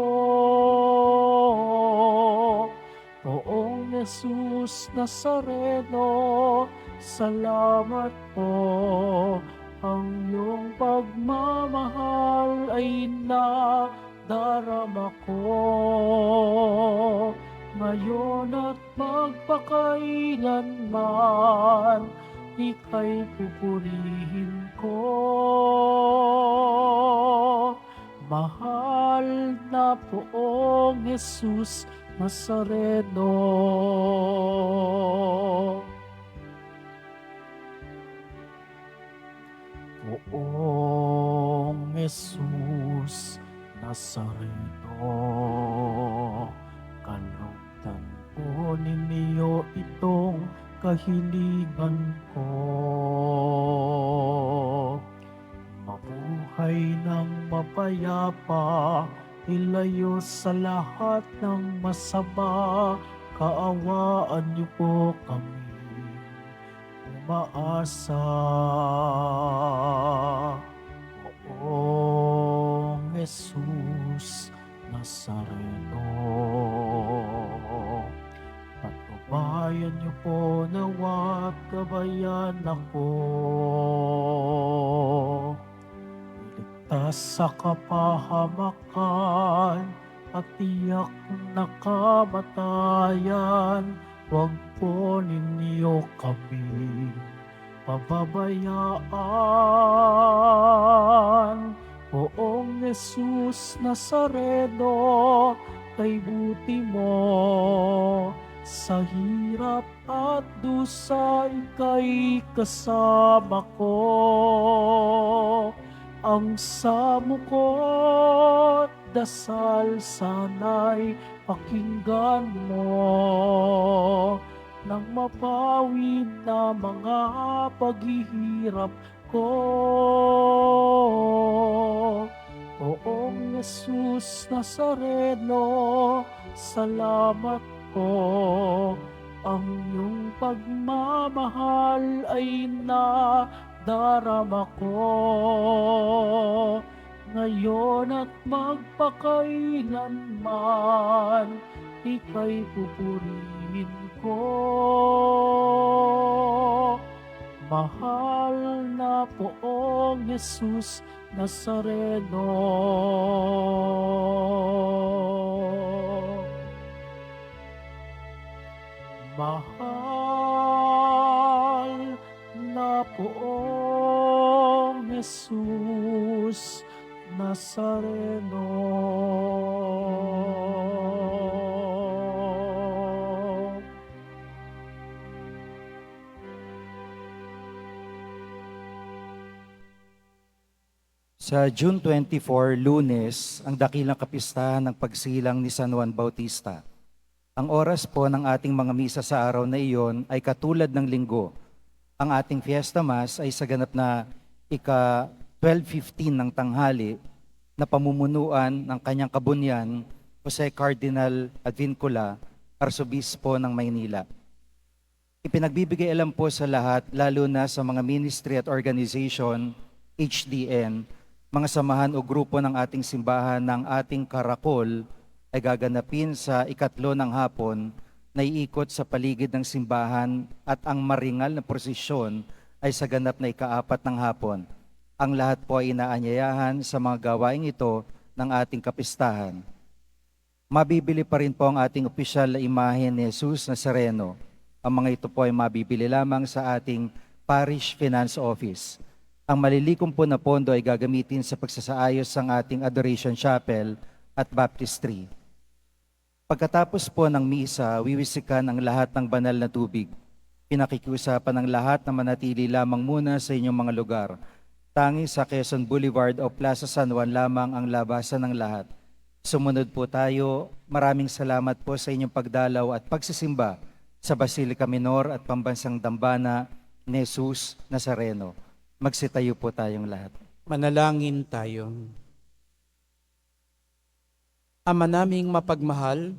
Poong Jesus Nazareno, salamat po. Ang iyong pagmamahal ay nadarama ko, ngayon at magpakailanman, ika'y pupurihin ko. Mahal na Poong Jesus Nazareno. Poong Jesus Nazareno, kalugdan po ninyo itong kahilingan ko. Mabuhay ng mapayapa, ilayo sa lahat ng masama, kaawaan niyo po kami. umaasa. Poong Jesus Nazareno, patnubayan niyo po nawa at gabayan ako. Iligtas sa kapahamakan at tiyak na kamatayan, huwag po ninyo kami pababayaan. Poong Jesus Nazareno, kay buti mo sa hirap at dusa, ika'y kasama ko. Ang samo ko't dasal sana'y pakinggan mo, nang mapawi na mga paghihirap ko. Poong Jesus Nazareno, salamat po. Ang iyong pagmamahal ay nadarama ko, ngayon at magpakailanman, ika'y pupurihin ko. Mahal na Poong Jesus Nazareno, mahal na Poong Jesus Nazareno.
Sa June 24, Lunes, ang dakilang kapistahan ng pagsilang ni San Juan Bautista. Ang oras po ng ating mga misa sa araw na iyon ay katulad ng linggo. Ang ating Fiesta Mass ay sa ganap na ika-12:15 ng tanghali na pamumunuan ng kanyang kabunyan, Jose Cardinal Advincula, Arsobispo ng Maynila. Ipinagbibigay alam po sa lahat, lalo na sa mga ministry at organization, HDN, mga samahan o grupo ng ating simbahan ng ating karakol ay gaganapin sa 3:00 ng hapon na iikot sa paligid ng simbahan at ang maringal na prosesyon ay sa ganap na 4:00 ng hapon. Ang lahat po ay inaanyayahan sa mga gawaing ito ng ating kapistahan. Mabibili pa rin po ang ating opisyal na imahe ni Jesus Nazareno. Ang mga ito po ay mabibili lamang sa ating Parish Finance Office. Ang malilikom po na pondo ay gagamitin sa pagsasaayos ng ating Adoration Chapel at Baptistry. Pagkatapos po ng misa, wiwisikan ang lahat ng banal na tubig. Pinakikiusapan ng lahat na manatili lamang muna sa inyong mga lugar. Tangi sa Quezon Boulevard o Plaza San Juan lamang ang labasan ng lahat. Sumunod po tayo. Maraming salamat po sa inyong pagdalaw at pagsisimba sa Basilica Minor at Pambansang Dambana ni Jesus Nazareno. Magsitayo po tayong lahat.
Manalangin tayo. Ama naming mapagmahal,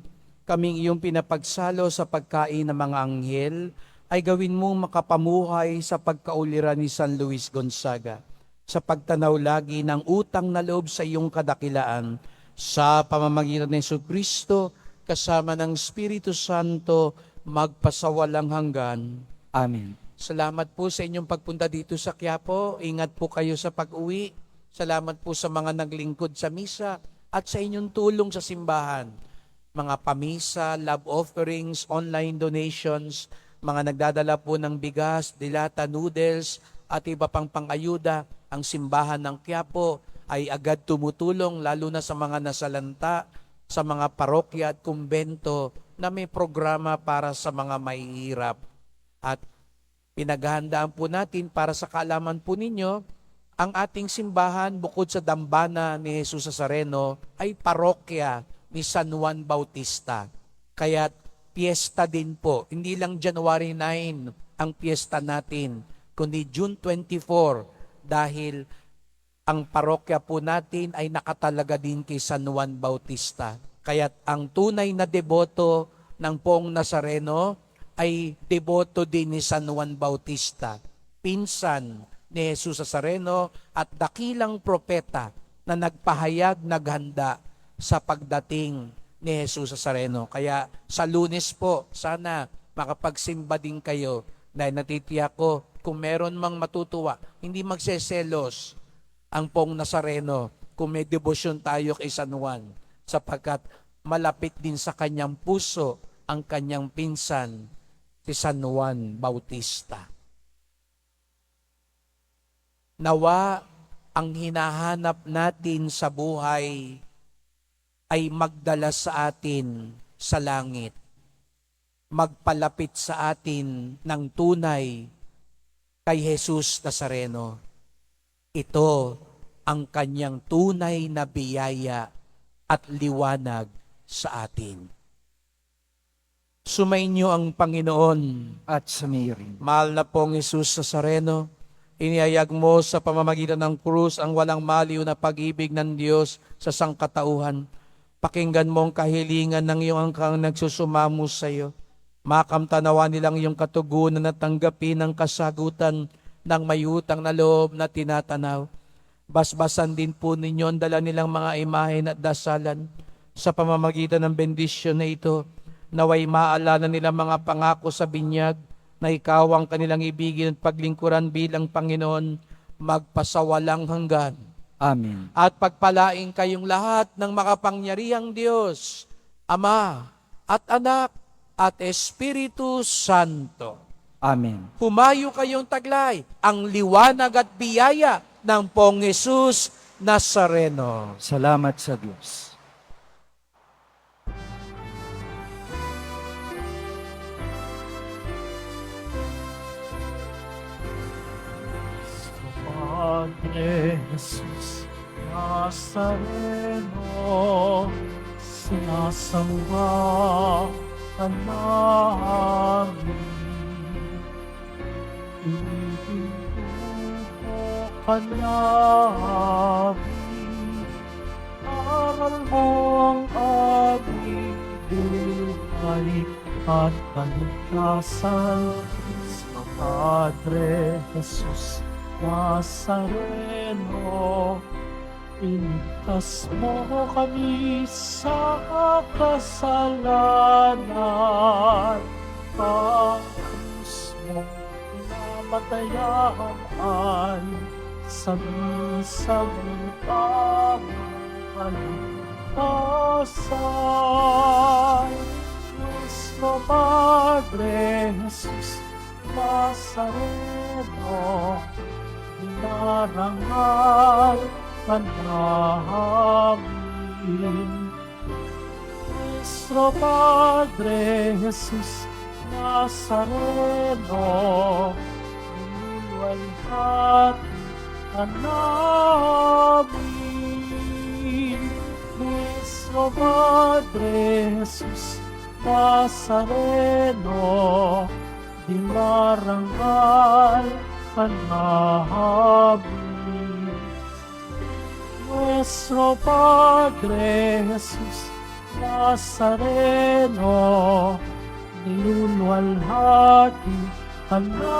kaming iyong pinapagsalo sa pagkain ng mga anghel, ay gawin mong makapamuhay sa pagkauliran ni San Luis Gonzaga, sa pagtanaw lagi ng utang na loob sa iyong kadakilaan, sa pamamagitan ni Jesucristo, kasama ng Espiritu Santo, magpasawalang hanggan.
Amen.
Salamat po sa inyong pagpunta dito sa Quiapo. Ingat po kayo sa pag-uwi. Salamat po sa mga naglingkod sa misa at sa inyong tulong sa simbahan. Mga pamisa, love offerings, online donations, mga nagdadala po ng bigas, dilata, noodles, at iba pang pang-ayuda. Ang simbahan ng Quiapo ay agad tumutulong, lalo na sa mga nasalanta, sa mga parokya at kumbento na may programa para sa mga mahihirap. At pinaghahandaan po natin para sa kaalaman po ninyo, ang ating simbahan bukod sa dambana ni Jesus Nazareno ay parokya ni San Juan Bautista. Kaya piyesta din po, hindi lang January 9 ang piyesta natin, kundi June 24 dahil ang parokya po natin ay nakatalaga din kay San Juan Bautista. Kaya ang tunay na deboto ng Poong Nazareno ay deboto din ni San Juan Bautista, pinsan ni Jesus Nazareno at dakilang propeta na nagpahayag, naghanda sa pagdating ni Jesus Nazareno. Kaya sa Lunes po, sana makapagsimba din kayo dahil natitiyak ko kung meron mang matutuwa, hindi magseselos ang pong Nazareno kung may debosyon tayo kay San Juan sapagkat malapit din sa kanyang puso ang kanyang pinsan si San Juan Bautista. Nawa ang hinahanap natin sa buhay ay magdala sa atin sa langit. Magpalapit sa atin ng tunay kay Jesus Nazareno. Ito ang kanyang tunay na biyaya at liwanag sa atin. Sumainyo ang Panginoon.
At sumirin.
Mahal na pong Jesus Nazareno, inihayag mo sa pamamagitan ng krus ang walang maliw na pag-ibig ng Diyos sa sangkatauhan. Pakinggan mo ang kahilingan ng iyong angkang nagsusumamo sa iyo. Makamtanawa nilang iyong katugunan at tanggapin ang kasagutan ng may utang na loob na tinatanaw. Basbasan din po ninyo ang dala nilang mga imahen at dasalan sa pamamagitan ng bendisyon na ito. Naway maalala nila mga pangako sa binyag na ikaw ang kanilang ibigin at paglingkuran bilang Panginoon magpasawalang hanggan.
Amen.
At pagpalaing kayong lahat ng makapangyarihang Diyos, Ama at Anak at Espiritu Santo.
Amen.
Humayo kayong taglay ang liwanag at biyaya ng Pong Jesus Nazareno.
Salamat sa Diyos.
Padre Jesus Nazareno, sinasamba ka namin. Iniintuko ka namin, aral mo ang aming buhay at kaligtasan. Sa Padre Jesus Nazareno, iligtas mo kami sa kasalanan. Pag-krus mo pinamatayan ay sabi-sabing kaligtasan. Nuestro Padre Jesus Nazareno, narangal ka namin. Nuestro Padre Jesus Nazareno, niluwalhati ka namin. Nuestro Padre Jesus Nazareno, di marangal ka namin. Nuestro Padre Jesus Nazareno, niluluwalhati ka namin.